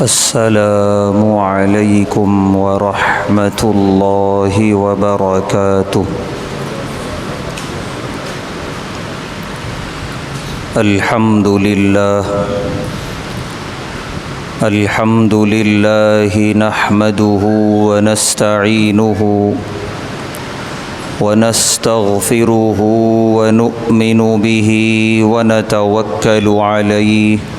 السلام علیکم ورحمۃ اللہ وبرکاتہ۔ الحمد للہ نحمده ونستعینه ونستغفره ونؤمن به ونتوکل علیہ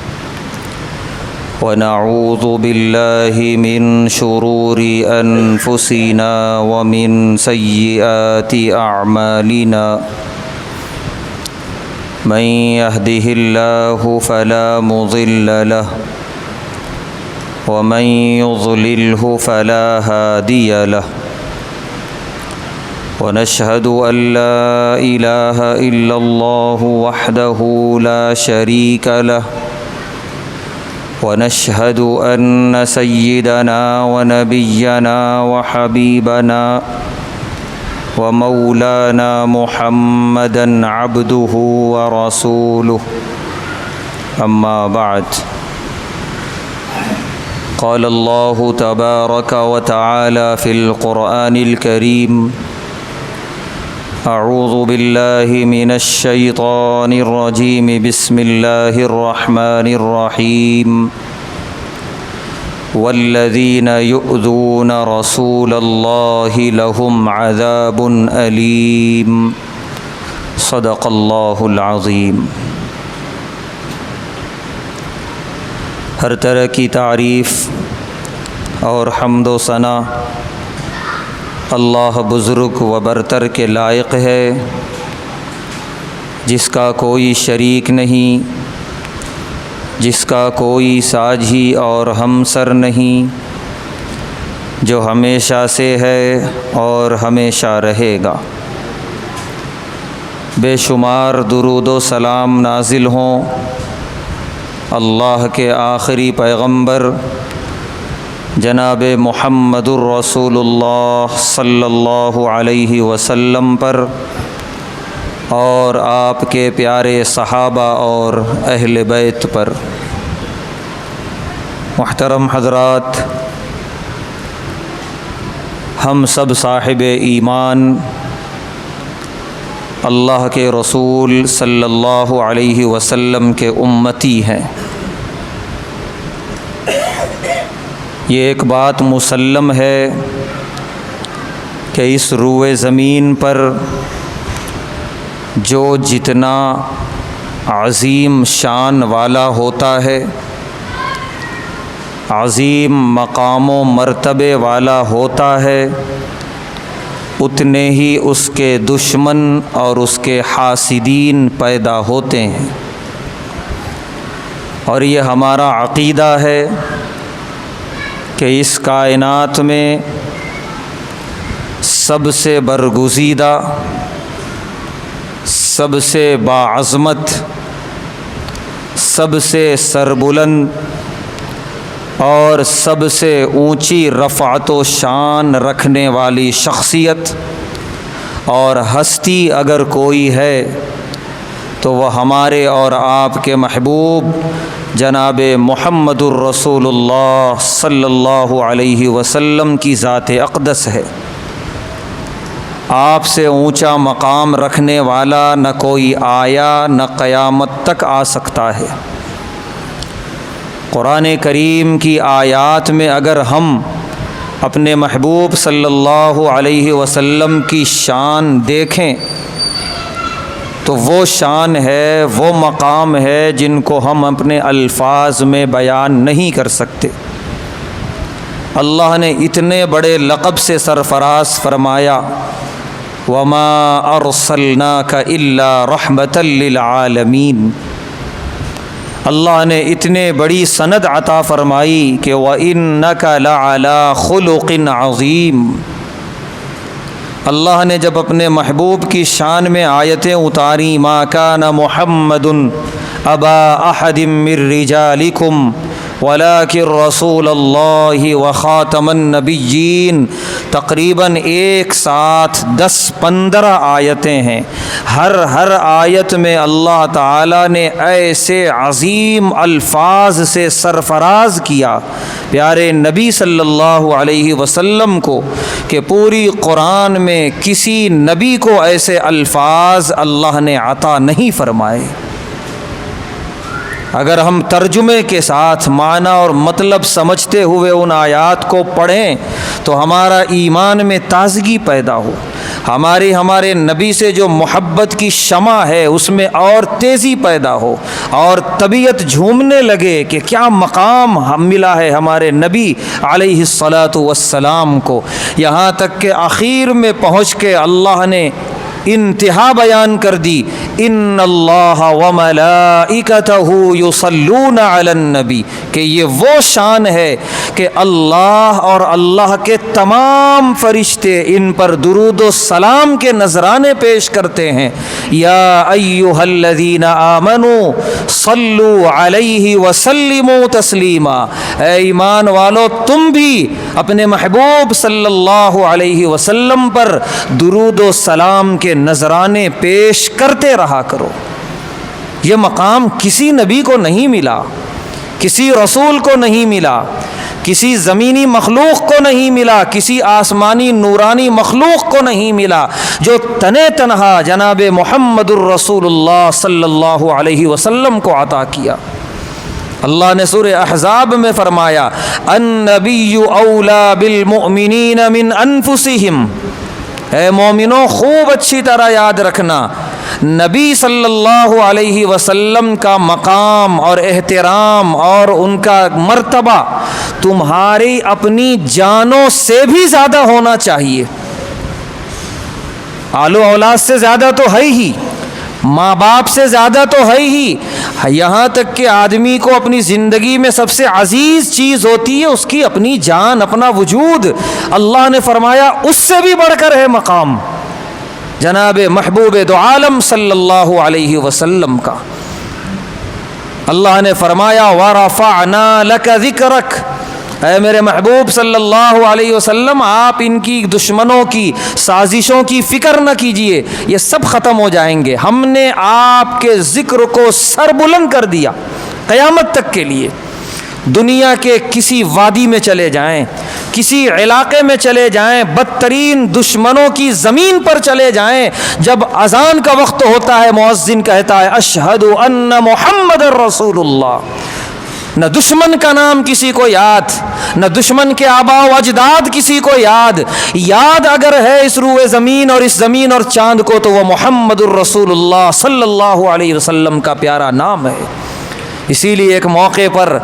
ونعوذ باللہ من شرور انفسنا ومن سیئات اعمالنا من يهده الله فلا مضل له ومن يضلله فلا هادي له ونشهد أن لا إله إلا الله وحده لا شريك له ونشهد أن سيدنا ونبينا وحبيبنا ومولانا محمدا عبده ورسوله أما بعد قال الله تبارك وتعالى في القرآن الكريم أعوذ بالله من الشيطان الرجيم بسم الله الرحمن الرحيم والذين يؤذون رسول الله لهم عذاب أليم صدق الله العظيم۔ ہر طرح کی تعریف اور حمد و ثنا اللہ بزرگ و برتر کے لائق ہے، جس کا کوئی شریک نہیں، جس کا کوئی ساجھی اور ہمسر نہیں، جو ہمیشہ سے ہے اور ہمیشہ رہے گا۔ بے شمار درود و سلام نازل ہوں اللہ کے آخری پیغمبر جناب محمد الرسول اللہ صلی اللہ علیہ وسلم پر، اور آپ کے پیارے صحابہ اور اہل بیت پر۔ محترم حضرات، ہم سب صاحب ایمان اللہ کے رسول صلی اللہ علیہ وسلم کے امتی ہیں۔ یہ ایک بات مسلم ہے کہ اس روئے زمین پر جو جتنا عظیم شان والا ہوتا ہے، عظیم مقام و مرتبے والا ہوتا ہے، اتنے ہی اس کے دشمن اور اس کے حاسدین پیدا ہوتے ہیں۔ اور یہ ہمارا عقیدہ ہے کہ اس کائنات میں سب سے برگزیدہ، سب سے باعظمت، سب سے سربلند اور سب سے اونچی رفعت و شان رکھنے والی شخصیت اور ہستی اگر کوئی ہے تو وہ ہمارے اور آپ کے محبوب جناب محمد الرسول اللہ صلی اللہ علیہ وسلم کی ذات اقدس ہے۔ آپ سے اونچا مقام رکھنے والا نہ کوئی آیا نہ قیامت تک آ سکتا ہے۔ قرآن کریم کی آیات میں اگر ہم اپنے محبوب صلی اللہ علیہ وسلم کی شان دیکھیں تو وہ شان ہے، وہ مقام ہے جن کو ہم اپنے الفاظ میں بیان نہیں کر سکتے۔ اللہ نے اتنے بڑے لقب سے سرفراز فرمایا، وَمَا أَرْسَلْنَاكَ إِلَّا رَحْمَةً لِّلْعَالَمِينَ۔ اللہ نے اتنے بڑی سند عطا فرمائی کہ وَإِنَّكَ لَعَلَىٰ خُلُقٍ عَظِيمٍ۔ اللہ نے جب اپنے محبوب کی شان میں آیتیں اتاریں، ما کان محمد ابا احد من رجالکم ولکن رسول اللہ وخاتم النبیین، تقریباً ایک ساتھ 10-15 آیتیں ہیں۔ ہر آیت میں اللہ تعالیٰ نے ایسے عظیم الفاظ سے سرفراز کیا پیارے نبی صلی اللہ علیہ وسلم کو کہ پوری قرآن میں کسی نبی کو ایسے الفاظ اللہ نے عطا نہیں فرمائے۔ اگر ہم ترجمے کے ساتھ معنی اور مطلب سمجھتے ہوئے ان آیات کو پڑھیں تو ہمارا ایمان میں تازگی پیدا ہو، ہمارے نبی سے جو محبت کی شمع ہے اس میں اور تیزی پیدا ہو، اور طبیعت جھومنے لگے کہ کیا مقام ہم ملا ہے ہمارے نبی علیہ الصلاۃ والسلام کو، یہاں تک کہ آخر میں پہنچ کے اللہ نے انتہا بیان کر دی، ان اللہ وملائکتہ یصلون علی النبی، کہ یہ وہ شان ہے کہ اللہ اور اللہ کے تمام فرشتے ان پر درود و سلام کے نذرانے پیش کرتے ہیں۔ یا ایھا الذین آمنوا صلوا علیہ وسلموا تسلیما، اے ایمان والو تم بھی اپنے محبوب صلی اللہ علیہ وسلم پر درود و سلام کے نذرانے پیش کرتے رہا کرو۔ یہ مقام کسی نبی کو نہیں ملا، کسی رسول کو نہیں ملا، کسی زمینی مخلوق کو نہیں ملا، کسی آسمانی نورانی مخلوق کو نہیں ملا، جو تنے تنہا جناب محمد الرسول اللہ صلی اللہ علیہ وسلم کو عطا کیا۔ اللہ نے سورہ احزاب میں فرمایا النبی اولی بالمؤمنین من انفسہم، اے مومنوں خوب اچھی طرح یاد رکھنا، نبی صلی اللہ علیہ وسلم کا مقام اور احترام اور ان کا مرتبہ تمہاری اپنی جانوں سے بھی زیادہ ہونا چاہیے۔ آل و اولاد سے زیادہ تو ہے ہی، ماں باپ سے زیادہ تو ہے ہی، یہاں تک کہ آدمی کو اپنی زندگی میں سب سے عزیز چیز ہوتی ہے اس کی اپنی جان، اپنا وجود۔ اللہ نے فرمایا اس سے بھی بڑھ کر ہے مقام جناب محبوب دو عالم صلی اللہ علیہ وسلم کا۔ اللہ نے فرمایا وَرَفَعْنَا لَكَ ذِكْرَكَ، اے میرے محبوب صلی اللہ علیہ وسلم آپ ان کی دشمنوں کی سازشوں کی فکر نہ کیجئے، یہ سب ختم ہو جائیں گے، ہم نے آپ کے ذکر کو سر بلند کر دیا قیامت تک کے لیے۔ دنیا کے کسی وادی میں چلے جائیں، کسی علاقے میں چلے جائیں، بدترین دشمنوں کی زمین پر چلے جائیں، جب اذان کا وقت ہوتا ہے مؤذن کہتا ہے اشہد ان محمد رسول اللہ، نہ دشمن کا نام کسی کو یاد، نہ دشمن کے آباء و اجداد کسی کو یاد اگر ہے اس روئے زمین اور اس زمین اور چاند کو تو وہ محمد الرسول اللہ صلی اللہ علیہ وسلم کا پیارا نام ہے۔ اسی لیے ایک موقع پر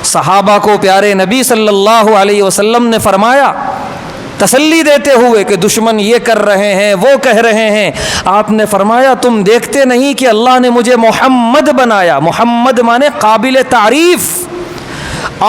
صحابہ کو پیارے نبی صلی اللہ علیہ وسلم نے فرمایا تسلی دیتے ہوئے کہ دشمن یہ کر رہے ہیں وہ کہہ رہے ہیں، آپ نے فرمایا تم دیکھتے نہیں کہ اللہ نے مجھے محمد بنایا، محمد مانے قابل تعریف،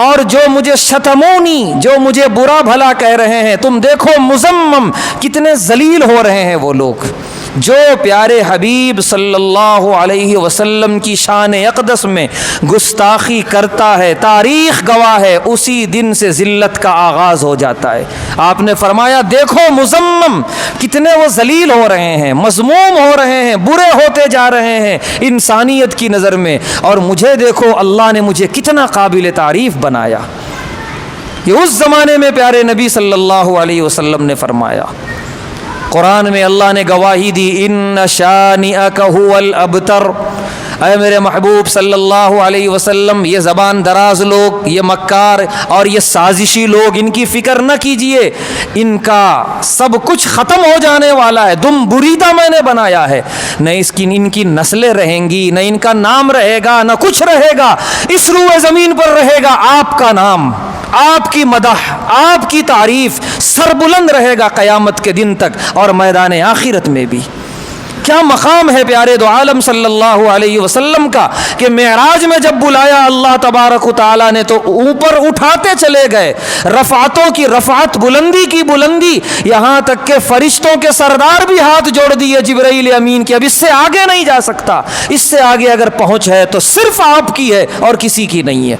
اور جو مجھے شتمونی، جو مجھے برا بھلا کہہ رہے ہیں، تم دیکھو مذمم کتنے ذلیل ہو رہے ہیں وہ لوگ۔ جو پیارے حبیب صلی اللہ علیہ وسلم کی شان اقدس میں گستاخی کرتا ہے، تاریخ گواہ ہے، اسی دن سے ذلت کا آغاز ہو جاتا ہے۔ آپ نے فرمایا دیکھو مذمم کتنے وہ ذلیل ہو رہے ہیں، مذموم ہو رہے ہیں، برے ہوتے جا رہے ہیں انسانیت کی نظر میں، اور مجھے دیکھو اللہ نے مجھے کتنا قابل تعریف بنایا۔ یہ اس زمانے میں پیارے نبی صلی اللہ علیہ وسلم نے فرمایا۔ قرآن میں اللہ نے گواہی دی ان شانئک ھو الابتر، اے میرے محبوب صلی اللہ علیہ وسلم یہ زبان دراز لوگ، یہ مکار اور یہ سازشی لوگ، ان کی فکر نہ کیجئے، ان کا سب کچھ ختم ہو جانے والا ہے، دم بریدہ میں نے بنایا ہے، نہ ان کی نسلیں رہیں گی، نہ ان کا نام رہے گا، نہ کچھ رہے گا، اس روئے زمین پر رہے گا آپ کا نام، آپ کی مدح، آپ کی تعریف سربلند رہے گا قیامت کے دن تک اور میدان آخرت میں بھی۔ کیا مقام ہے پیارے دو عالم صلی اللہ علیہ وسلم کا کہ معراج میں جب بلایا اللہ تبارک و تعالیٰ نے تو اوپر اٹھاتے چلے گئے، رفعتوں کی رفعت، بلندی کی بلندی، یہاں تک کہ فرشتوں کے سردار بھی ہاتھ جوڑ دیے جبرائیل امین کہ اب اس سے آگے نہیں جا سکتا، اس سے آگے اگر پہنچ ہے تو صرف آپ کی ہے اور کسی کی نہیں ہے۔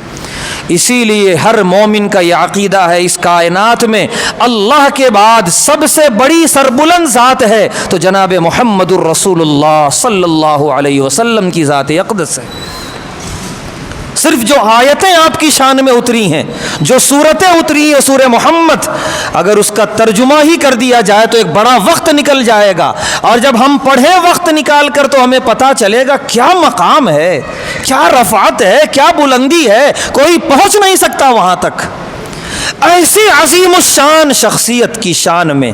اسی لیے ہر مومن کا یہ عقیدہ ہے اس کائنات میں اللہ کے بعد سب سے بڑی سربلند ذات ہے تو جناب محمد الرسول اللہ صلی اللہ علیہ وسلم کی ذات اقدس ہے۔ صرف جو آیتیں آپ کی شان میں اتری ہیں، جو سورتیں اتری ہیں سورہ محمد، اگر اس کا ترجمہ ہی کر دیا جائے تو ایک بڑا وقت نکل جائے گا، اور جب ہم پڑھیں وقت نکال کر تو ہمیں پتہ چلے گا کیا مقام ہے، کیا رفعت ہے، کیا بلندی ہے، کوئی پہنچ نہیں سکتا وہاں تک۔ ایسی عظیم الشان شخصیت کی شان میں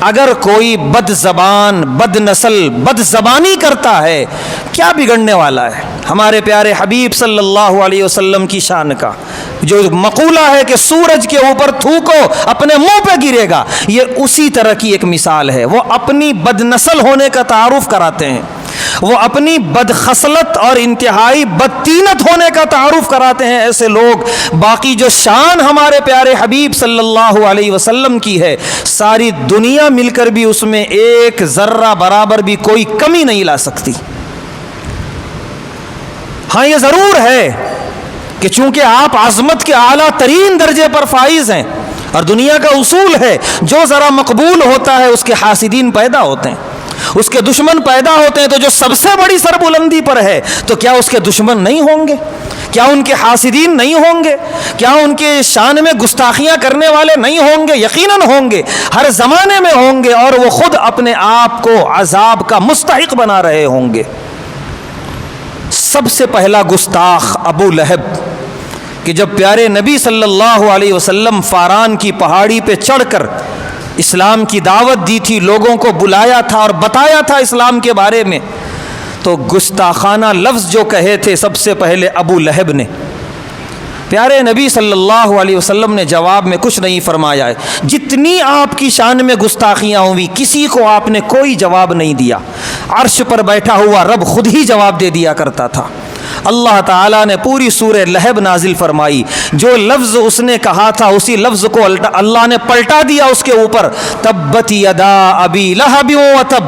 اگر کوئی بد زبان، بد نسل، بد زبانی کرتا ہے، کیا بگڑنے والا ہے؟ ہمارے پیارے حبیب صلی اللہ علیہ وسلم کی شان کا جو مقولہ ہے کہ سورج کے اوپر تھوکو اپنے منہ پہ گرے گا، یہ اسی طرح کی ایک مثال ہے۔ وہ اپنی بد نسل ہونے کا تعارف کراتے ہیں، وہ اپنی بد خصلت اور انتہائی بدتینت ہونے کا تعارف کراتے ہیں ایسے لوگ۔ باقی جو شان ہمارے پیارے حبیب صلی اللہ علیہ وسلم کی ہے، ساری دنیا مل کر بھی اس میں ایک ذرہ برابر بھی کوئی کمی نہیں لا سکتی۔ ہاں یہ ضرور ہے کہ چونکہ آپ عظمت کے اعلیٰ ترین درجے پر فائز ہیں، اور دنیا کا اصول ہے جو ذرا مقبول ہوتا ہے اس کے حاسدین پیدا ہوتے ہیں، اس کے دشمن پیدا ہوتے ہیں، تو جو سب سے بڑی سربلندی پر ہے تو کیا اس کے دشمن نہیں ہوں گے؟ کیا ان کے حاسدین نہیں ہوں گے؟ کیا ان کے شان میں گستاخیاں کرنے والے نہیں ہوں گے؟ یقیناً ہوں گے، ہر زمانے میں ہوں گے، اور وہ خود اپنے آپ کو عذاب کا مستحق بنا رہے ہوں گے۔ سب سے پہلا گستاخ ابو لہب، کہ جب پیارے نبی صلی اللہ علیہ وسلم فاران کی پہاڑی پہ چڑھ کر اسلام کی دعوت دی تھی، لوگوں کو بلایا تھا اور بتایا تھا اسلام کے بارے میں، تو گستاخانہ لفظ جو کہے تھے سب سے پہلے ابو لہب نے، پیارے نبی صلی اللہ علیہ وسلم نے جواب میں کچھ نہیں فرمایا ہے۔ جتنی آپ کی شان میں گستاخیاں ہوئی، کسی کو آپ نے کوئی جواب نہیں دیا، عرش پر بیٹھا ہوا رب خود ہی جواب دے دیا کرتا تھا۔ اللہ تعالیٰ نے پوری سورہ لہب نازل فرمائی، جو لفظ اس نے کہا تھا اسی لفظ کو اللہ نے پلٹا دیا اس کے اوپر، تبت یدا ابی لہب وتب،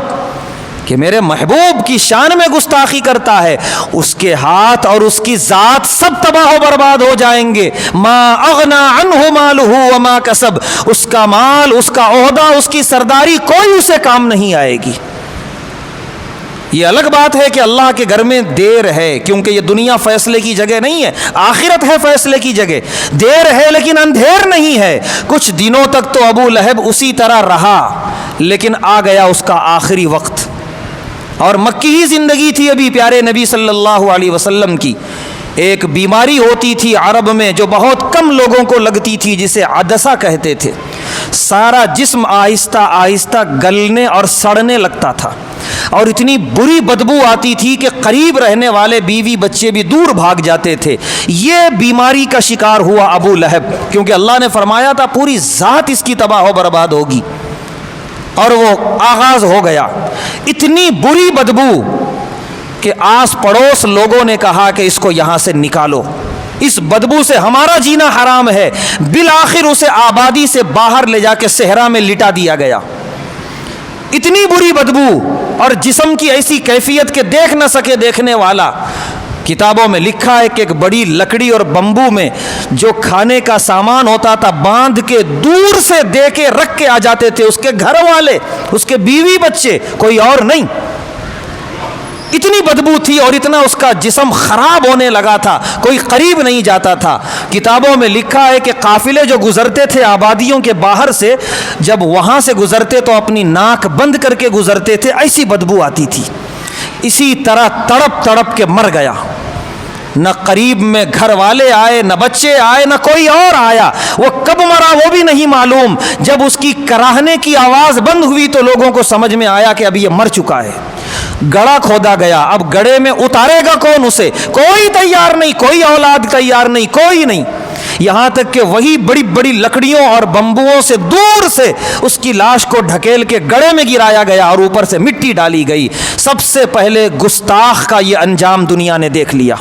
کہ میرے محبوب کی شان میں گستاخی کرتا ہے، اس کے ہاتھ اور اس کی ذات سب تباہ و برباد ہو جائیں گے۔ ما اغنا عنہ مالہ وما کسب، اس کا مال، اس کا عہدہ، اس کی سرداری کوئی اسے کام نہیں آئے گی۔ یہ الگ بات ہے کہ اللہ کے گھر میں دیر ہے، کیونکہ یہ دنیا فیصلے کی جگہ نہیں ہے، آخرت ہے فیصلے کی جگہ۔ دیر ہے لیکن اندھیر نہیں ہے۔ کچھ دنوں تک تو ابو لہب اسی طرح رہا، لیکن آ گیا اس کا آخری وقت، اور مکی ہی زندگی تھی ابھی پیارے نبی صلی اللہ علیہ وسلم کی۔ ایک بیماری ہوتی تھی عرب میں جو بہت کم لوگوں کو لگتی تھی، جسے عدسہ کہتے تھے۔ سارا جسم آہستہ آہستہ گلنے اور سڑنے لگتا تھا، اور اتنی بری بدبو آتی تھی کہ قریب رہنے والے بیوی بچے بھی دور بھاگ جاتے تھے۔ یہ بیماری کا شکار ہوا ابو لہب، کیونکہ اللہ نے فرمایا تھا پوری ذات اس کی تباہ و برباد ہوگی، اور وہ آغاز ہو گیا۔ اتنی بری بدبو کہ آس پڑوس لوگوں نے کہا کہ اس کو یہاں سے نکالو، اس بدبو سے ہمارا جینا حرام ہے۔ بالآخر اسے آبادی سے باہر لے جا کے صحرا میں لٹا دیا گیا۔ اتنی بری بدبو اور جسم کی ایسی کیفیت کہ دیکھ نہ سکے دیکھنے والا۔ کتابوں میں لکھا ہے کہ ایک بڑی لکڑی اور بمبو میں جو کھانے کا سامان ہوتا تھا باندھ کے دور سے دے کے رکھ کے آ جاتے تھے اس کے گھر والے، اس کے بیوی بچے، کوئی اور نہیں۔ اتنی بدبو تھی اور اتنا اس کا جسم خراب ہونے لگا تھا، کوئی قریب نہیں جاتا تھا۔ کتابوں میں لکھا ہے کہ قافلے جو گزرتے تھے آبادیوں کے باہر سے، جب وہاں سے گزرتے تو اپنی ناک بند کر کے گزرتے تھے، ایسی بدبو آتی تھی۔ اسی طرح تڑپ تڑپ کے مر گیا۔ نہ قریب میں گھر والے آئے، نہ بچے آئے، نہ کوئی اور آیا۔ وہ کب مرا وہ بھی نہیں معلوم۔ جب اس کی کراہنے کی آواز بند ہوئی تو لوگوں کو سمجھ میں آیا کہ اب یہ مر چکا ہے۔ گڑھا کھودا گیا، اب گڑھے میں اتارے گا کون اسے؟ کوئی تیار نہیں، کوئی اولاد تیار نہیں، کوئی نہیں۔ یہاں تک کہ وہی بڑی بڑی لکڑیوں اور بمبوؤں سے دور سے اس کی لاش کو ڈھکیل کے گڑھے میں گرایا گیا اور اوپر سے مٹی ڈالی گئی۔ سب سے پہلے گستاخ کا یہ انجام دنیا نے دیکھ لیا۔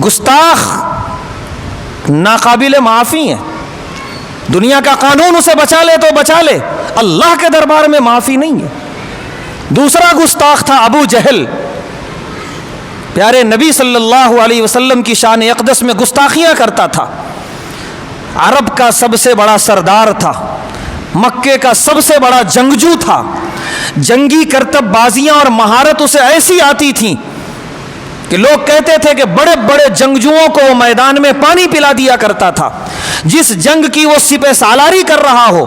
گستاخ ناقابل معافی ہے، دنیا کا قانون اسے بچا لے تو بچا لے، اللہ کے دربار میں معافی نہیں ہے۔ دوسرا گستاخ تھا ابو جہل، پیارے نبی صلی اللہ علیہ وسلم کی شان اقدس میں گستاخیاں کرتا تھا، عرب کا سب سے بڑا سردار تھا، مکے کا سب سے بڑا جنگجو تھا، جنگی کرتب بازیاں اور مہارت اسے ایسی آتی تھیں کہ لوگ کہتے تھے کہ بڑے بڑے جنگجوؤں کو وہ میدان میں پانی پلا دیا کرتا تھا۔ جس جنگ کی وہ سپہ سالاری کر رہا ہو،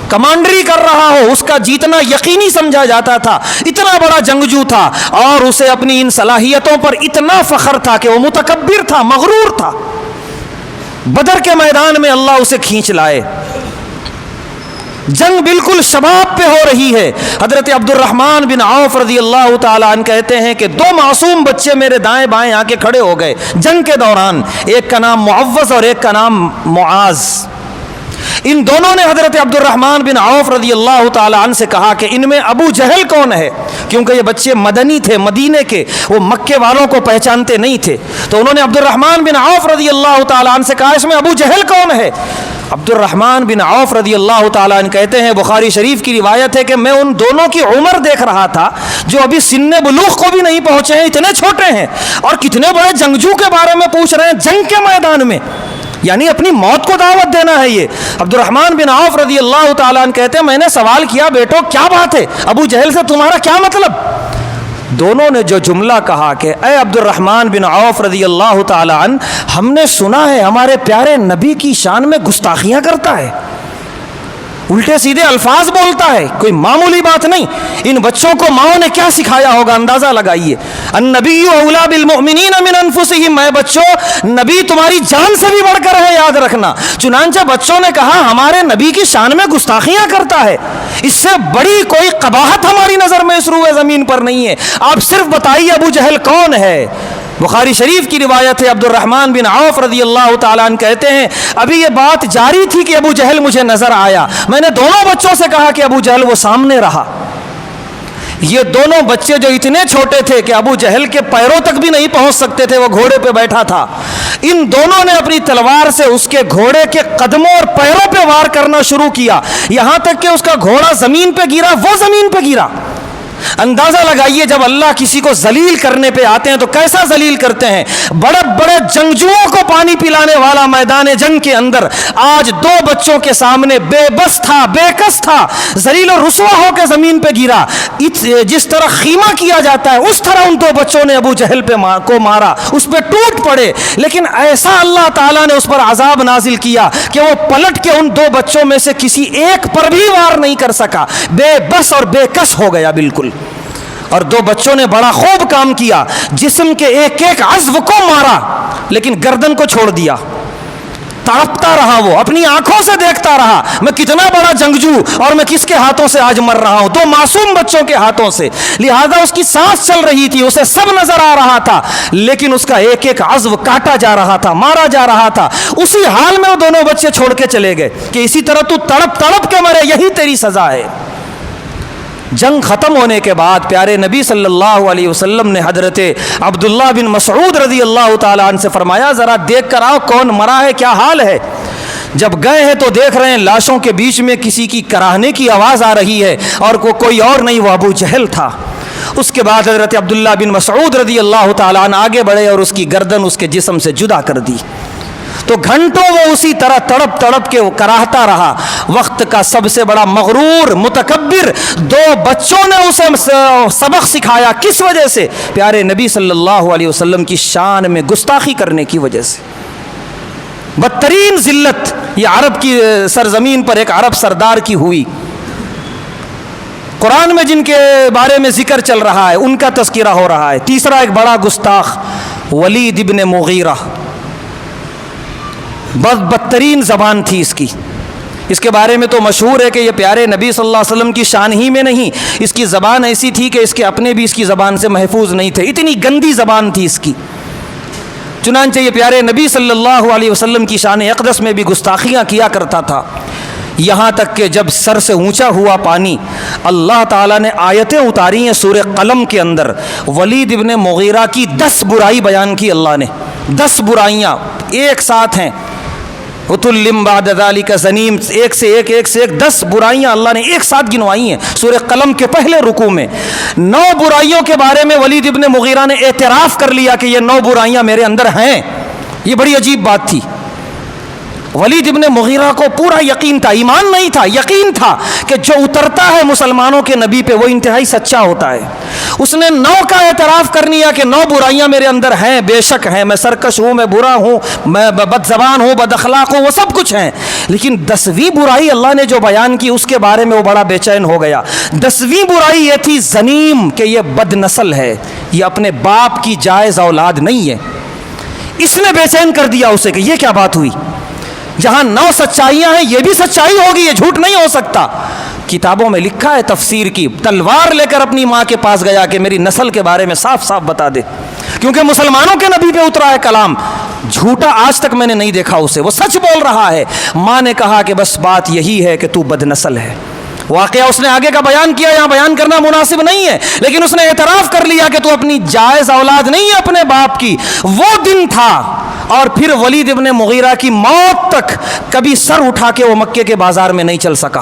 کمانڈری کر رہا ہو، اس کا جیتنا یقینی سمجھا جاتا تھا۔ اتنا بڑا جنگجو تھا اور اسے اپنی ان صلاحیتوں پر اتنا فخر تھا کہ وہ متکبر تھا، مغرور تھا۔ بدر کے میدان میں اللہ اسے کھینچ لائے، جنگ بالکل شباب پہ ہو رہی ہے۔ حضرت عبد الرحمن بن عوف رضی اللہ تعالیٰ عنہ کہتے ہیں کہ 2 معصوم بچے میرے دائیں بائیں آ کے کھڑے ہو گئے جنگ کے دوران، ایک کا نام معوذ اور ایک کا نام معاذ۔ ان دونوں نے حضرت عبد الرحمن بن عوف رضی اللہ تعالیٰ عنہ سے کہا کہ ان میں ابو جہل کون ہے، کیونکہ یہ بچے مدنی تھے، مدینے کے، وہ مکے والوں کو پہچانتے نہیں تھے۔ تو انہوں نے عبد الرحمن بن عوف رضی اللہ تعالیٰ عنہ سے کہا اس میں ابو جہل کون ہے؟ عبد الرحمن بن عوف رضی اللہ تعالیٰ عنہ کہتے ہیں، بخاری شریف کی روایت ہے کہ میں ان دونوں کی عمر دیکھ رہا تھا جو ابھی سن بلوغ کو بھی نہیں پہنچے ہیں، اتنے چھوٹے ہیں، اور کتنے بڑے جنگجو کے بارے میں پوچھ رہے ہیں جنگ کے میدان میں، یعنی اپنی موت کو دعوت دینا ہے یہ۔ عبد الرحمن بن عوف رضی اللہ تعالیٰ عنہ کہتے ہیں میں نے سوال کیا بیٹو کیا بات ہے، ابو جہل سے تمہارا کیا مطلب؟ دونوں نے جو جملہ کہا کہ اے عبد الرحمن بن عوف رضی اللہ تعالیٰ عنہ، ہم نے سنا ہے ہمارے پیارے نبی کی شان میں گستاخیاں کرتا ہے، الٹے سیدھے الفاظ بولتا ہے، کوئی معمولی بات نہیں۔ ان بچوں کو ماؤں نے کیا سکھایا ہوگا اندازہ لگائیے۔ النبی اولی بالمؤمنین من انفسہم، اے بچوں نبی تمہاری جان سے بھی بڑھ کر ہے، یاد رکھنا۔ چنانچہ بچوں نے کہا ہمارے نبی کی شان میں گستاخیاں کرتا ہے، اس سے بڑی کوئی قباحت ہماری نظر میں اس روئے زمین پر نہیں ہے، آپ صرف بتائیے ابو جہل کون ہے۔ بخاری شریف کی روایت ہے، عبد الرحمن بن عوف رضی اللہ تعالیٰ عنہ کہتے ہیں ابھی یہ بات جاری تھی کہ ابو جہل مجھے نظر آیا، میں نے دونوں بچوں سے کہا کہ ابو جہل، وہ سامنے رہا۔ یہ دونوں بچے جو اتنے چھوٹے تھے کہ ابو جہل کے پیروں تک بھی نہیں پہنچ سکتے تھے، وہ گھوڑے پہ بیٹھا تھا، ان دونوں نے اپنی تلوار سے اس کے گھوڑے کے قدموں اور پیروں پہ وار کرنا شروع کیا، یہاں تک کہ اس کا گھوڑا زمین پہ گرا، وہ زمین پہ گرا۔ اندازہ لگائیے جب اللہ کسی کو ذلیل کرنے پہ آتے ہیں تو کیسا ذلیل کرتے ہیں۔ بڑے بڑے جنگجوؤں کو پانی پلانے والا میدان جنگ کے اندر آج 2 بچوں کے سامنے بے بس تھا، بے کس تھا، ذلیل و رسوا ہو کے زمین پہ گرا۔ جس طرح خیمہ کیا جاتا ہے اس طرح ان 2 بچوں نے ابو جہل کو مارا، اس پہ ٹوٹ پڑے، لیکن ایسا اللہ تعالیٰ نے اس پر عذاب نازل کیا کہ وہ پلٹ کے ان 2 بچوں میں سے کسی ایک پر بھی وار نہیں کر سکا، بے بس اور بے کس ہو گیا بالکل۔ اور 2 بچوں نے بڑا خوب کام کیا، جسم کے ایک ایک عضو کو مارا لیکن گردن کو چھوڑ دیا، تڑپتا رہا، وہ اپنی آنکھوں سے دیکھتا رہا میں کتنا بڑا جنگجو اور میں کس کے ہاتھوں سے آج مر رہا ہوں، 2 معصوم بچوں کے ہاتھوں سے۔ لہذا اس کی سانس چل رہی تھی، اسے سب نظر آ رہا تھا، لیکن اس کا ایک ایک عضو کاٹا جا رہا تھا، مارا جا رہا تھا۔ اسی حال میں وہ دونوں بچے چھوڑ کے چلے گئے کہ اسی طرح تو تڑپ تڑپ کے مرے، یہی تیری سزا ہے۔ جنگ ختم ہونے کے بعد پیارے نبی صلی اللہ علیہ وسلم نے حضرت عبداللہ بن مسعود رضی اللہ تعالیٰ عنہ سے فرمایا ذرا دیکھ کر آؤ کون مرا ہے، کیا حال ہے۔ جب گئے ہیں تو دیکھ رہے ہیں لاشوں کے بیچ میں کسی کی کراہنے کی آواز آ رہی ہے، اور کوئی اور نہیں، وہ ابو جہل تھا۔ اس کے بعد حضرت عبداللہ بن مسعود رضی اللہ تعالیٰ عنہ آگے بڑھے اور اس کی گردن اس کے جسم سے جدا کر دی، تو گھنٹوں وہ اسی طرح تڑپ تڑپ کے وہ کراہتا رہا۔ وقت کا سب سے بڑا مغرور متکبر 2 بچوں نے اسے سبق سکھایا، کس وجہ سے؟ پیارے نبی صلی اللہ علیہ وسلم کی شان میں گستاخی کرنے کی وجہ سے۔ بدترین ذلت یہ عرب کی سرزمین پر ایک عرب سردار کی ہوئی۔ قرآن میں جن کے بارے میں ذکر چل رہا ہے ان کا تذکرہ ہو رہا ہے۔ تیسرا ایک بڑا گستاخ ولید ابن مغیرہ، بدترین زبان تھی اس کے بارے میں تو مشہور ہے کہ یہ پیارے نبی صلی اللہ علیہ وسلم کی شان ہی میں نہیں، اس کی زبان ایسی تھی کہ اس کے اپنے بھی اس کی زبان سے محفوظ نہیں تھے، اتنی گندی زبان تھی اس کی۔ چنانچہ یہ پیارے نبی صلی اللہ علیہ وسلم کی شان اقدس میں بھی گستاخیاں کیا کرتا تھا، یہاں تک کہ جب سر سے اونچا ہوا پانی، اللہ تعالیٰ نے آیتیں اتاری ہیں سورہ قلم کے اندر، ولید ابن مغیرہ کی 10 برائی بیان کی اللہ نے، 10 برائیاں ایک ساتھ ہیں۔ عتلم بعد ذلک زنیم، ایک سے ایک 10 برائیاں اللہ نے ایک ساتھ گنوائی ہیں سورہ قلم کے پہلے رکوع میں۔ 9 برائیوں کے بارے میں ولید ابن مغیرہ نے اعتراف کر لیا کہ یہ 9 برائیاں میرے اندر ہیں۔ یہ بڑی عجیب بات تھی۔ ولید ابن مغیرہ کو پورا یقین تھا، ایمان نہیں تھا، یقین تھا کہ جو اترتا ہے مسلمانوں کے نبی پہ وہ انتہائی سچا ہوتا ہے۔ اس نے 9 کا اعتراف کر لیا کہ 9 برائیاں میرے اندر ہیں، بے شک ہیں، میں سرکش ہوں، میں برا ہوں، میں بد زبان ہوں، بد اخلاق ہوں، وہ سب کچھ ہیں۔ لیکن 10ویں برائی اللہ نے جو بیان کی اس کے بارے میں وہ بڑا بے چین ہو گیا۔ 10ویں برائی یہ تھی زنیم، کہ یہ بد نسل ہے، یہ اپنے باپ کی جائز اولاد نہیں ہے۔ اس نے بے چین کر دیا اسے کہ یہ کیا بات ہوئی، جہاں 9 سچائیاں ہیں یہ بھی سچائی ہوگی، یہ جھوٹ نہیں ہو سکتا۔ کتابوں میں لکھا ہے تفسیر کی، تلوار لے کر اپنی ماں کے پاس گیا کہ میری نسل کے بارے میں صاف صاف بتا دے، کیونکہ مسلمانوں کے نبی پہ اترا ہے کلام، جھوٹا آج تک میں نے نہیں دیکھا اسے، وہ سچ بول رہا ہے۔ ماں نے کہا کہ بس بات یہی ہے کہ تو بد نسل ہے۔ واقعہ اس نے آگے کا بیان کیا، یہاں بیان کرنا مناسب نہیں ہے، لیکن اس نے اعتراف کر لیا کہ تو اپنی جائز اولاد نہیں ہے اپنے باپ کی۔ وہ دن تھا، اور پھر ولید ابن مغیرہ کی موت تک کبھی سر اٹھا کے وہ مکے کے بازار میں نہیں چل سکا۔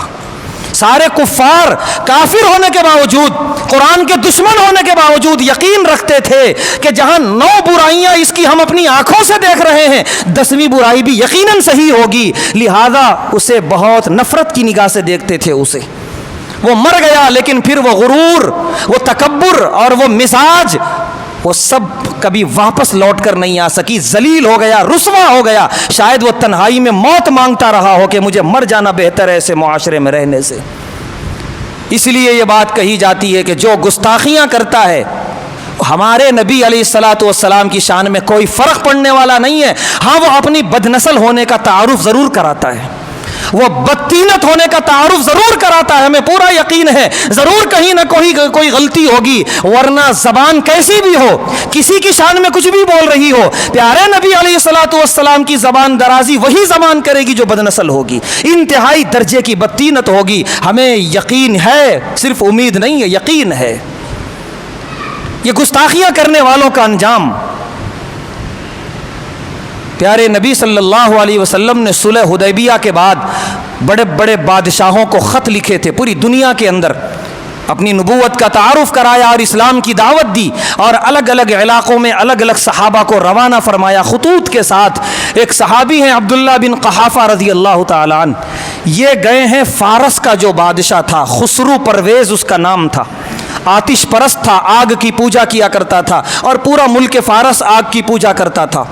سارے کفار کافر ہونے کے باوجود، قرآن کے دشمن ہونے کے باوجود یقین رکھتے تھے کہ جہاں 9 برائیاں اس کی ہم اپنی آنکھوں سے دیکھ رہے ہیں، 10ویں برائی بھی یقیناً صحیح ہوگی، لہذا اسے بہت نفرت کی نگاہ سے دیکھتے تھے اسے۔ وہ مر گیا، لیکن پھر وہ غرور، وہ تکبر اور وہ مزاج، وہ سب کبھی واپس لوٹ کر نہیں آ سکی، ذلیل ہو گیا، رسوا ہو گیا۔ شاید وہ تنہائی میں موت مانگتا رہا ہو کہ مجھے مر جانا بہتر ہے ایسے معاشرے میں رہنے سے۔ اس لیے یہ بات کہی جاتی ہے کہ جو گستاخیاں کرتا ہے، ہمارے نبی علیہ الصلاۃ والسلام کی شان میں کوئی فرق پڑنے والا نہیں ہے۔ ہاں، وہ اپنی بد نسل ہونے کا تعارف ضرور کراتا ہے، وہ بدتینت ہونے کا تعارف ضرور کراتا ہے، ہمیں پورا یقین ہے ضرور کہیں نہ کوئی غلطی ہوگی، ورنہ زبان کیسی بھی ہو، کسی کی شان میں کچھ بھی بول رہی ہو، پیارے نبی علیہ الصلاۃ والسلام کی زبان درازی وہی زبان کرے گی جو بدنسل ہوگی، انتہائی درجے کی بدتینت ہوگی۔ ہمیں یقین ہے، صرف امید نہیں ہے، یقین ہے۔ یہ گستاخیاں کرنے والوں کا انجام، پیارے نبی صلی اللہ علیہ وسلم نے صلح حدیبیہ کے بعد بڑے بڑے بادشاہوں کو خط لکھے تھے پوری دنیا کے اندر، اپنی نبوت کا تعارف کرایا اور اسلام کی دعوت دی، اور الگ الگ علاقوں میں الگ الگ صحابہ کو روانہ فرمایا خطوط کے ساتھ۔ ایک صحابی ہیں عبداللہ بن قحافہ رضی اللہ تعالیٰ عنہ، یہ گئے ہیں فارس کا جو بادشاہ تھا، خسرو پرویز اس کا نام تھا، آتش پرست تھا، آگ کی پوجا کیا کرتا تھا، اور پورا ملک فارس آگ کی پوجا کرتا تھا۔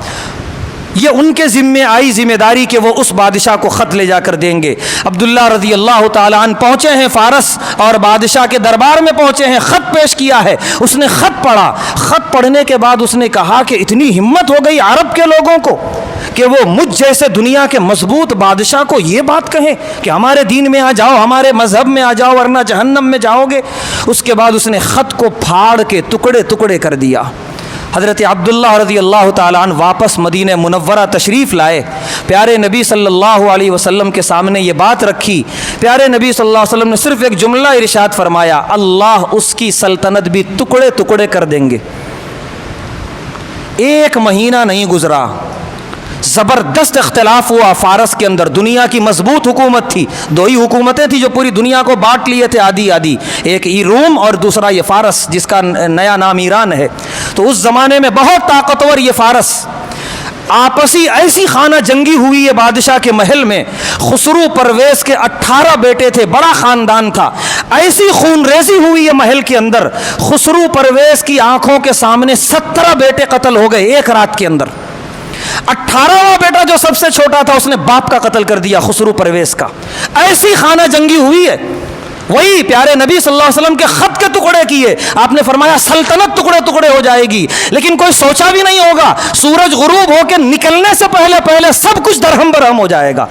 یہ ان کے ذمے آئی ذمہ داری کہ وہ اس بادشاہ کو خط لے جا کر دیں گے۔ عبداللہ رضی اللہ تعالیٰ عنہ پہنچے ہیں فارس اور بادشاہ کے دربار میں پہنچے ہیں، خط پیش کیا ہے۔ اس نے خط پڑھا، خط پڑھنے کے بعد اس نے کہا کہ اتنی ہمت ہو گئی عرب کے لوگوں کو کہ وہ مجھ جیسے دنیا کے مضبوط بادشاہ کو یہ بات کہیں کہ ہمارے دین میں آ جاؤ، ہمارے مذہب میں آ جاؤ ورنہ جہنم میں جاؤ گے۔ اس کے بعد اس نے خط کو پھاڑ کے ٹکڑے ٹکڑے کر دیا۔ حضرت عبداللہ رضی اللہ تعالیٰ عنہ واپس مدینہ منورہ تشریف لائے، پیارے نبی صلی اللہ علیہ وسلم کے سامنے یہ بات رکھی۔ پیارے نبی صلی اللہ علیہ وسلم نے صرف ایک جملہ ارشاد فرمایا، اللہ اس کی سلطنت بھی ٹکڑے ٹکڑے کر دیں گے۔ 1 مہینہ نہیں گزرا، زبردست اختلاف ہوا فارس کے اندر۔ دنیا کی مضبوط حکومت تھی، 2 ہی حکومتیں تھیں جو پوری دنیا کو بانٹ لیے تھے آدھی آدھی، ایک روم اور دوسرا یہ فارس جس کا نیا نام ایران ہے۔ تو اس زمانے میں بہت طاقتور یہ فارس، آپسی ایسی خانہ جنگی ہوئی ہے بادشاہ کے محل میں۔ خسرو پرویز کے 18 بیٹے تھے، بڑا خاندان تھا، ایسی خون ریزی ہوئی ہے محل کے اندر۔ خسرو پرویز کی آنکھوں کے سامنے 17 بیٹے قتل ہو گئے ایک رات کے اندر۔ 18واں بیٹا جو سب سے چھوٹا تھا اس نے باپ کا قتل کر دیا خسرو پرویز کا۔ ایسی خانہ جنگی ہوئی ہے۔ وہی پیارے نبی صلی اللہ علیہ وسلم کے خط کے ٹکڑے کیے، آپ نے فرمایا سلطنت ٹکڑے ٹکڑے ہو جائے گی، لیکن کوئی سوچا بھی نہیں ہوگا سورج غروب ہو کے نکلنے سے پہلے پہلے سب کچھ درہم برہم ہو جائے گا۔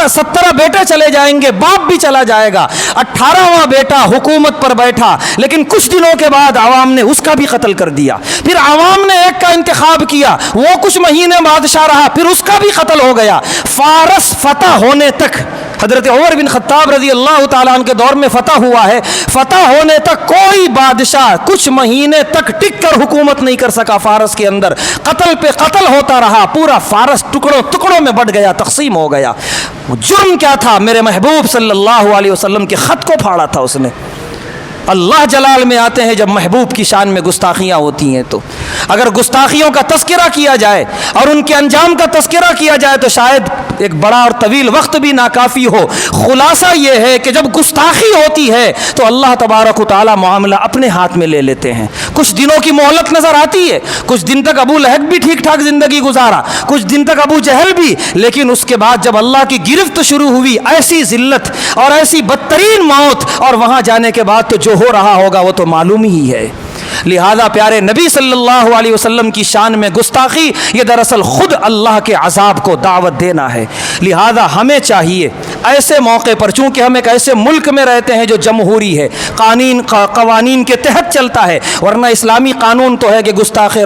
17 بیٹے چلے جائیں گے، باپ بھی چلا جائے گا۔ 18واں بیٹا حکومت پر بیٹھا، لیکن کچھ دنوں کے بعد عوام نے اس کا بھی قتل کر دیا۔ پھر عوام نے ایک کا انتخاب کیا، وہ کچھ مہینے بادشاہ رہا، پھر اس کا بھی قتل ہو گیا۔ فارس فتح ہونے تک حضرت عمر بن خطاب رضی اللہ تعالیٰ عنہ کے دور میں فتح ہوا ہے، فتح ہونے تک کوئی بادشاہ کچھ مہینے تک ٹک کر حکومت نہیں کر سکا فارس کے اندر، قتل پہ قتل ہوتا رہا، پورا فارس ٹکڑوں ٹکڑوں میں بٹ گیا، تقسیم ہو گیا۔ جرم کیا تھا؟ میرے محبوب صلی اللہ علیہ وسلم کے خط کو پھاڑا تھا اس نے۔ اللہ جلال میں آتے ہیں جب محبوب کی شان میں گستاخیاں ہوتی ہیں، تو اگر گستاخیوں کا تذکرہ کیا جائے اور ان کے انجام کا تذکرہ کیا جائے تو شاید ایک بڑا اور طویل وقت بھی ناکافی ہو۔ خلاصہ یہ ہے کہ جب گستاخی ہوتی ہے تو اللہ تبارک و تعالی معاملہ اپنے ہاتھ میں لے لیتے ہیں۔ کچھ دنوں کی مہلت نظر آتی ہے، کچھ دن تک ابو لہب بھی ٹھیک ٹھاک زندگی گزارا، کچھ دن تک ابو جہل بھی، لیکن اس کے بعد جب اللہ کی گرفت شروع ہوئی، ایسی ذلت اور ایسی بدترین موت، اور وہاں جانے کے بعد تو جو ہو رہا ہوگا وہ تو معلوم ہی ہے۔ لہذا پیارے نبی صلی اللہ علیہ وسلم کی شان میں گستاخی یہ دراصل خود اللہ کے عذاب کو دعوت دینا ہے۔ لہذا ہمیں چاہیے ایسے موقع پر، چونکہ ہم ایک ایسے ملک میں رہتے ہیں جو جمہوری ہے، قوانین کے تحت چلتا ہے، ورنہ اسلامی قانون تو ہے کہ گستاخ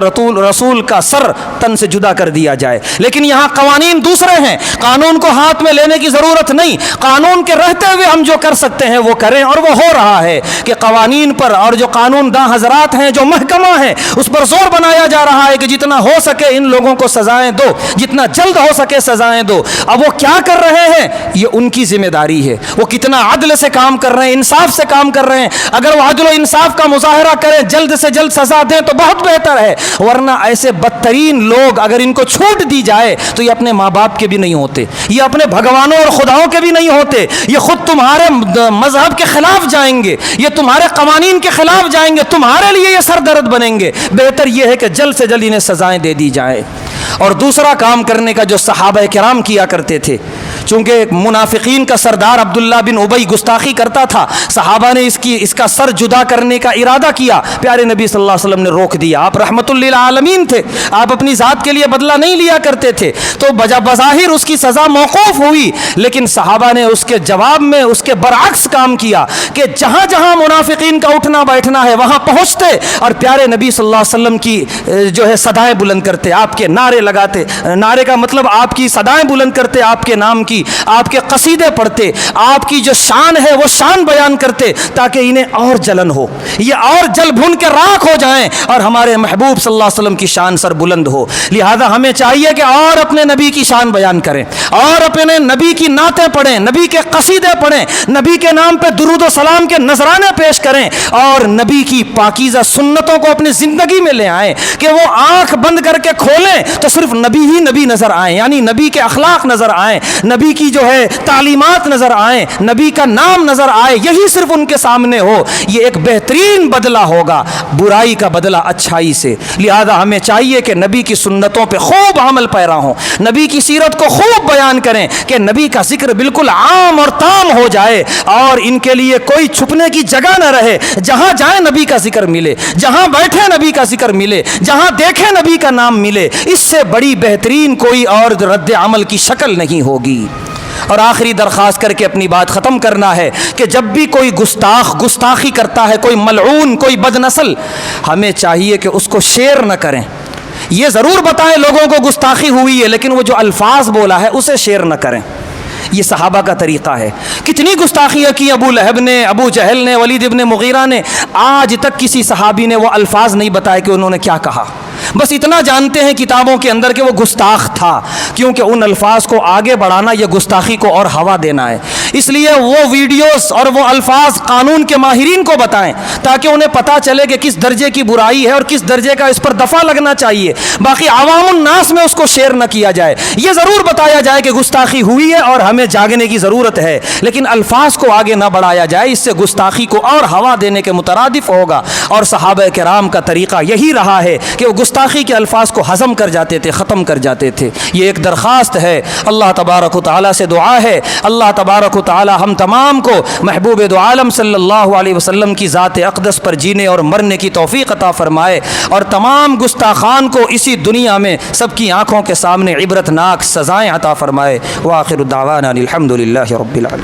رسول کا سر تن سے جدا کر دیا جائے، لیکن یہاں قوانین دوسرے ہیں۔ قانون کو ہاتھ میں لینے کی ضرورت نہیں، قانون کے رہتے ہوئے ہم جو کر سکتے ہیں وہ کریں، اور وہ ہو رہا ہے کہ قوانین پر اور جو قانون داں حضرات ہیں، جو محکمہ ہیں، اس پر زور بنایا جا رہا ہے کہ جتنا ہو سکے ان لوگوں کو سزائیں دو، جتنا جلد ہو سکے سزائیں دو۔ اب وہ کیا کر رہے ہیں یہ ان کی ذمہ داری ہے، وہ کتنا عدل سے کام کر رہے ہیں، انصاف سے کام کر رہے ہیں۔ اگر وہ عدل و انصاف کا مظاہرہ کریں، جلد سے جلد سزا دیں تو بہت بہتر ہے، ورنہ ایسے بدترین لوگ اگر ان کو چھوٹ دی جائے تو یہ اپنے ماں باپ کے بھی نہیں ہوتے، یہ اپنے بھگوانوں اور خداؤں کے بھی نہیں ہوتے، یہ خود تمہارے مذہب کے خلاف جائیں گے، یہ تمہارے قوانین کے خلاف جائیں گے، تمہارے لیے یہ سر درد بنیں گے۔ بہتر یہ ہے کہ جلد سے جلد انہیں سزائیں دے دی جائیں۔ اور دوسرا کام کرنے کا جو صحابہ کرام کیا کرتے تھے، چونکہ منافقین کا سردار عبداللہ بن ابی گستاخی کرتا تھا، صحابہ نے اس کا سر جدا کرنے کا ارادہ کیا، پیارے نبی صلی اللہ علیہ وسلم نے روک دیا۔ آپ رحمت للعالمین تھے، آپ اپنی ذات کے لیے بدلہ نہیں لیا کرتے تھے، تو بظاہر اس کی سزا موقوف ہوئی، لیکن صحابہ نے اس کے جواب میں اس کے برعکس کام کیا کہ جہاں جہاں منافقین کا اٹھنا بیٹھنا ہے وہاں پہنچتے اور پیارے نبی صلی اللہ علیہ وسلم کی جو ہے صدائیں بلند کرتے، آپ کے نعرے لگاتے، نعرے کا مطلب آپ کی صدائیں بلند کرتے، آپ کے نام کی، آپ کے قصیدے پڑھتے، آپ کی جو شان ہے وہ شان بیان کرتے، تاکہ انہیں اور جلن ہو، یہ اور جل بھن کے راکھ ہو جائیں اور ہمارے محبوب صلی اللہ علیہ وسلم کی شان سر بلند ہو۔ لہذا ہمیں چاہیے کہ اور اپنے نبی کی شان بیان کریں، اور اپنے نبی کی نعتیں پڑھیں، نبی کے قصیدے پڑھیں، نبی کے نام پہ درود و سلام کے نذرانے پیش کریں، اور نبی کی پاکیزہ سنتوں کو اپنی زندگی میں لے آئیں کہ وہ آنکھ بند کر کے کھولیں تو صرف نبی ہی نبی نظر آئیں، یعنی نبی کے اخلاق نظر آئیں، نبی کی جو ہے تعلیمات نظر آئیں، نبی کا نام نظر آئے، یہی صرف ان کے سامنے ہو۔ یہ ایک بہترین بدلہ ہوگا، برائی کا بدلہ اچھائی سے۔ لہذا ہمیں چاہیے کہ نبی کی سنتوں پہ خوب عمل پیرا ہوں، نبی کی سیرت کو خوب بیان کریں کہ نبی کا ذکر بالکل عام اور تام ہو جائے، اور ان کے لیے کوئی چھپنے کی جگہ نہ رہے، جہاں جائیں نبی کا ذکر ملے، جہاں بیٹھے نبی کا ذکر ملے، جہاں دیکھیں نبی کا نام ملے۔ اس سے بڑی بہترین کوئی اور رد عمل کی شکل نہیں ہوگی۔ اور آخری درخواست کر کے اپنی بات ختم کرنا ہے کہ جب بھی کوئی گستاخی کرتا ہے، کوئی ملعون، کوئی بدنسل، ہمیں چاہیے کہ اس کو شیئر نہ کریں، یہ ضرور بتائیں لوگوں کو گستاخی ہوئی ہے، لیکن وہ جو الفاظ بولا ہے اسے شیئر نہ کریں۔ یہ صحابہ کا طریقہ ہے۔ کتنی گستاخیاں کی ابو لہب نے، ابو جہل نے، ولید ابن مغیرہ نے، آج تک کسی صحابی نے وہ الفاظ نہیں بتائے کہ انہوں نے کیا کہا، بس اتنا جانتے ہیں کتابوں کے اندر کہ وہ گستاخ تھا، کیونکہ ان الفاظ کو آگے بڑھانا یہ گستاخی کو اور ہوا دینا ہے۔ اس لیے وہ ویڈیوز اور وہ الفاظ قانون کے ماہرین کو بتائیں تاکہ انہیں پتہ چلے کہ کس درجے کی برائی ہے اور کس درجے کا اس پر دفع لگنا چاہیے، باقی عوام الناس میں اس کو شیئر نہ کیا جائے۔ یہ ضرور بتایا جائے کہ گستاخی ہوئی ہے اور ہمیں جاگنے کی ضرورت ہے، لیکن الفاظ کو آگے نہ بڑھایا جائے، اس سے گستاخی کو اور ہوا دینے کے مترادف ہوگا۔ اور صحابہ کرام کا طریقہ یہی رہا ہے کہ وہ گستاخی کے الفاظ کو ہضم کر جاتے تھے، ختم کر جاتے تھے۔ یہ ایک درخواست ہے، اللہ تبارک و تعالیٰ سے دعا ہے، اللہ تبارک و تعالیٰ ہم تمام کو محبوب دو عالم صلی اللہ علیہ وسلم کی ذات اقدس پر جینے اور مرنے کی توفیق عطا فرمائے، اور تمام گستاخان کو اسی دنیا میں سب کی آنکھوں کے سامنے عبرتناک سزائیں عطا فرمائے۔ وآخر دعوانا الحمد للہ رب العالمین۔